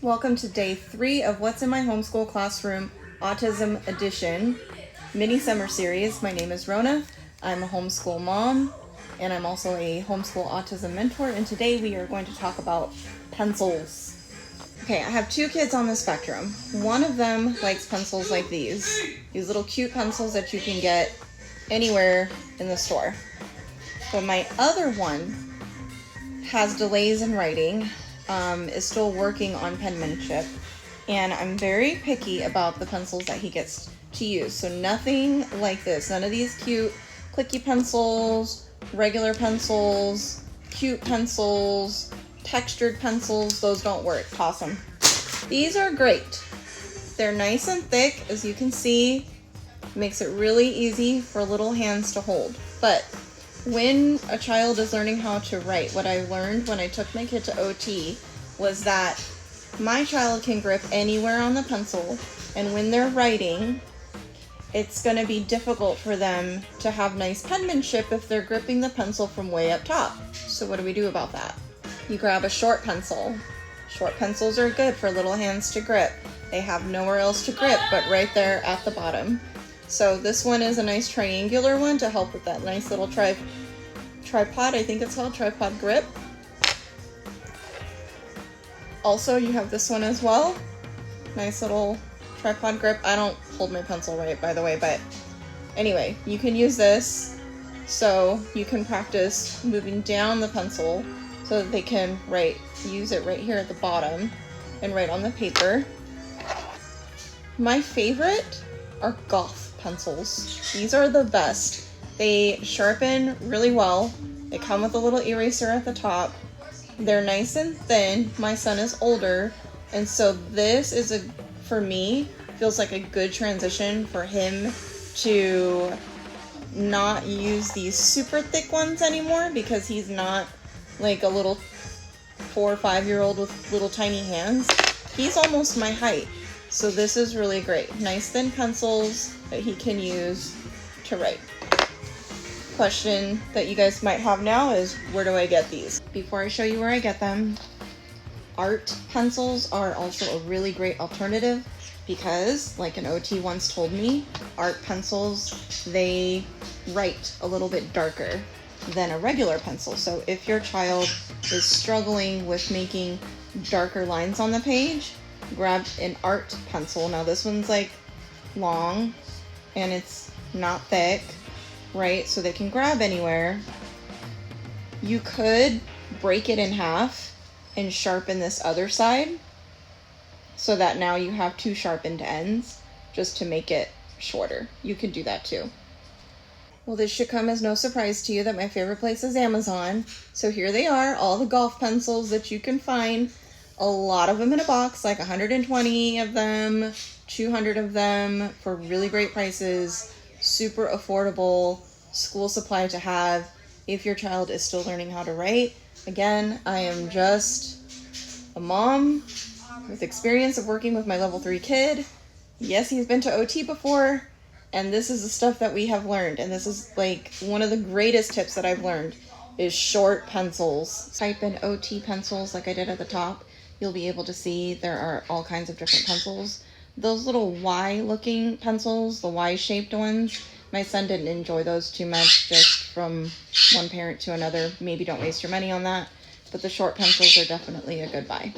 Welcome to day 3 of What's in My Homeschool Classroom Autism Edition mini summer series. My name is Rona. I'm a homeschool mom and I'm also a homeschool autism mentor, and today we are going to talk about pencils. Okay, I have 2 kids on the spectrum. One of them likes pencils like these little cute pencils that you can get anywhere in the store. But my other one has delays in writing, is still working on penmanship, and I'm very picky about the pencils that he gets to use. So nothing like this, none of these cute clicky pencils, regular pencils, cute pencils, textured pencils, those don't work. Toss them. These are great. They're nice and thick, as you can see. Makes it really easy for little hands to hold. But when a child is learning how to write, what I learned when I took my kid to OT was that my child can grip anywhere on the pencil, and when they're writing, it's going to be difficult for them to have nice penmanship if they're gripping the pencil from way up top. So what do we do about that? You grab a short pencil. Short pencils are good for little hands to grip. They have nowhere else to grip but right there at the bottom. So this one is a nice triangular one to help with that nice little tripod, I think it's called, tripod grip. Also, you have this one as well. Nice little tripod grip. I don't hold my pencil right, by the way, but anyway, you can use this so you can practice moving down the pencil so that they can use it right here at the bottom and write on the paper. My favorite are golf pencils. These are the best. They sharpen really well. They come with a little eraser at the top. They're nice and thin. My son is older, and so this is for me, feels like a good transition for him to not use these super thick ones anymore, because he's not like a little 4 or 5-year-old with little tiny hands. He's almost my height. So this is really great. Nice thin pencils that he can use to write. Question that you guys might have now is, where do I get these? Before I show you where I get them, art pencils are also a really great alternative because, like an OT once told me, art pencils, they write a little bit darker than a regular pencil. So if your child is struggling with making darker lines on the page, grab an art pencil. Now this one's like long and it's not thick, right? So they can grab anywhere. You could break it in half and sharpen this other side so that now you have 2 sharpened ends just to make it shorter. You could do that too. Well, this should come as no surprise to you that my favorite place is Amazon. So here they are, all the golf pencils that you can find. A lot of them in a box, like 120 of them, 200 of them for really great prices. Super affordable school supply to have if your child is still learning how to write. Again, I am just a mom with experience of working with my level 3 kid. Yes, he's been to OT before, and this is the stuff that we have learned. And this is like one of the greatest tips that I've learned is short pencils. Type in OT pencils like I did at the top. You'll be able to see there are all kinds of different pencils. Those little Y looking pencils, the Y shaped ones, my son didn't enjoy those too much, just from one parent to another. Maybe don't waste your money on that, but the short pencils are definitely a good buy.